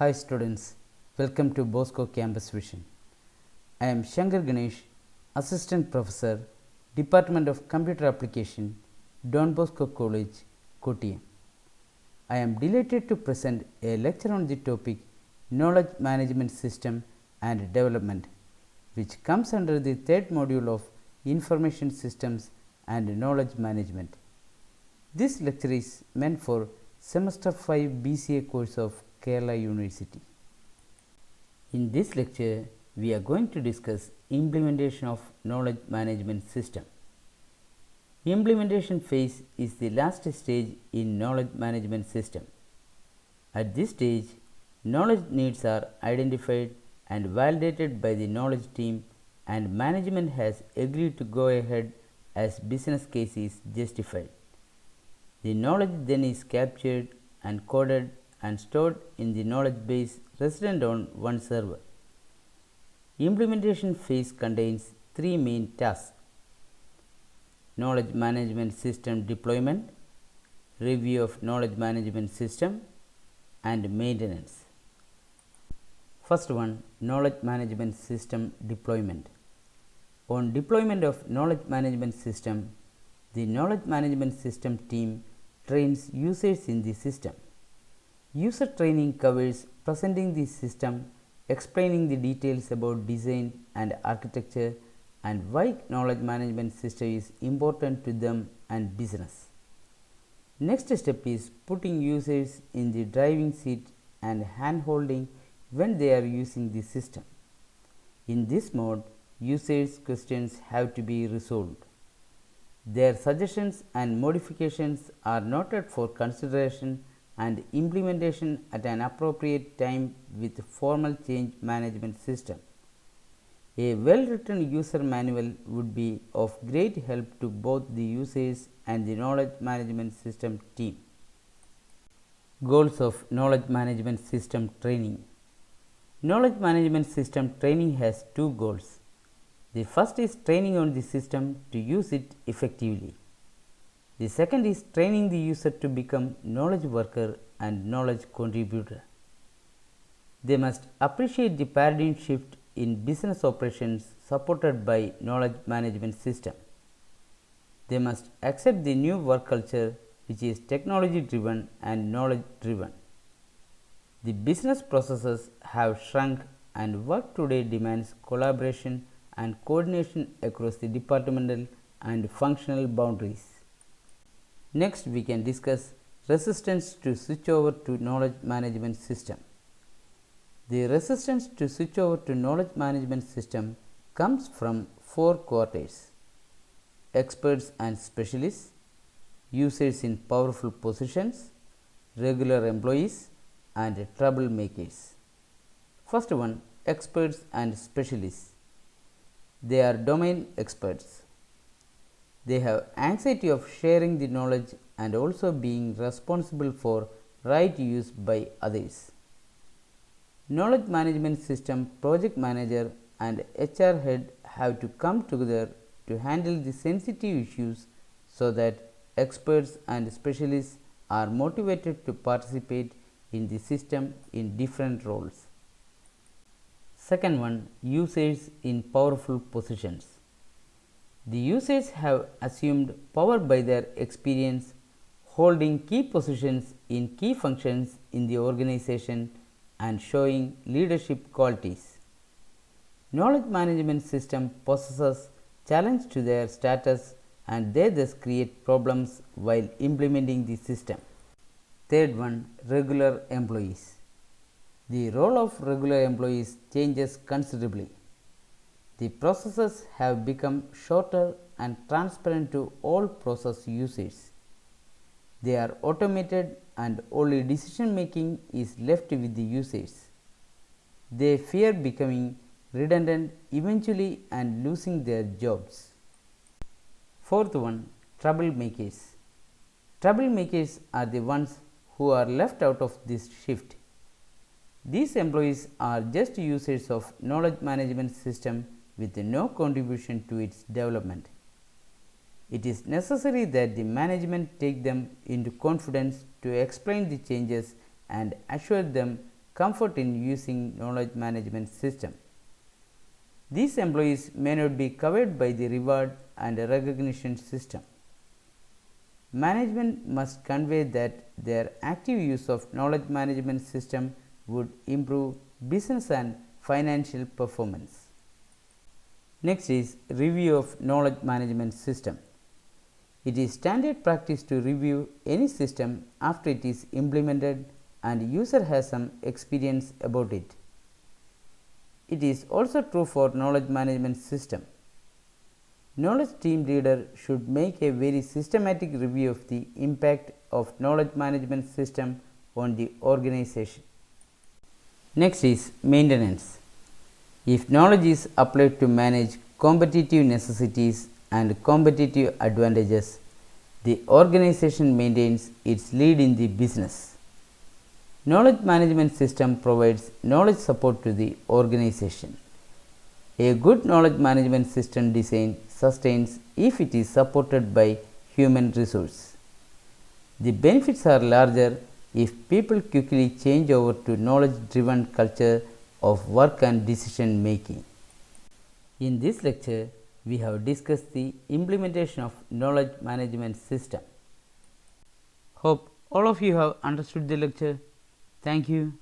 Hi students, welcome to Bosco Campus Vision. I am Shankar Ganesh, Assistant Professor, Department of Computer Application, Don Bosco College, Kottayam. I am delighted to present a lecture on the topic Knowledge Management System and Development, which comes under the third module of Information Systems and Knowledge Management. This lecture is meant for Semester 5 BCA course of Kerala University. In this lecture, we are going to discuss implementation of knowledge management system. Implementation phase is the last stage in knowledge management system. At this stage, knowledge needs are identified and validated by the knowledge team, and management has agreed to go ahead as business case is justified. The knowledge then is captured and coded and stored in the knowledge base resident on one server. Implementation phase contains three main tasks: knowledge management system deployment, review of knowledge management system, and maintenance. First one, knowledge management system deployment. On deployment of knowledge management system, the knowledge management system team trains users in the system. User training covers presenting the system, explaining the details about design and architecture, and why knowledge management system is important to them and business. Next step is putting users in the driving seat and hand-holding when they are using the system. In this mode, users' questions have to be resolved. Their suggestions and modifications are noted for consideration and implementation at an appropriate time with formal change management system. A well-written user manual would be of great help to both the users and the knowledge management system team. Goals of knowledge management system training. Knowledge management system training has two goals. The first is training on the system to use it effectively. The second is training the user to become knowledge worker and knowledge contributor. They must appreciate the paradigm shift in business operations supported by knowledge management system. They must accept the new work culture, which is technology driven and knowledge driven. The business processes have shrunk and work today demands collaboration and coordination across the departmental and functional boundaries. Next, we can discuss resistance to switch over to knowledge management system. The resistance to switch over to knowledge management system comes from four quarters: experts and specialists, users in powerful positions, regular employees, and troublemakers. First one, experts and specialists. They are domain experts. They have anxiety of sharing the knowledge and also being responsible for right use by others. Knowledge management system project manager and HR head have to come together to handle the sensitive issues so that experts and specialists are motivated to participate in the system in different roles. Second one, users in powerful positions. The users have assumed power by their experience holding key positions in key functions in the organization and showing leadership qualities. Knowledge management system possesses challenge to their status and they thus create problems while implementing the system. Third one, regular employees. The role of regular employees changes considerably. The processes have become shorter and transparent to all process users. They are automated and only decision making is left with the users. They fear becoming redundant eventually and losing their jobs. Fourth one, troublemakers. Troublemakers are the ones who are left out of this shift. These employees are just users of knowledge management system with no contribution to its development. It is necessary that the management take them into confidence to explain the changes and assure them comfort in using knowledge management system. These employees may not be covered by the reward and recognition system. Management must convey that their active use of knowledge management system would improve business and financial performance. Next is review of knowledge management system. It is standard practice to review any system after it is implemented and user has some experience about it. It is also true for knowledge management system. Knowledge team leader should make a very systematic review of the impact of knowledge management system on the organization. Next is maintenance. If knowledge is applied to manage competitive necessities and competitive advantages, the organization maintains its lead in the business. Knowledge management system provides knowledge support to the organization. A good knowledge management system design sustains if it is supported by human resource. The benefits are larger if people quickly change over to knowledge driven culture of work and decision making. In this lecture, we have discussed the implementation of knowledge management system. Hope all of you have understood the lecture. Thank you.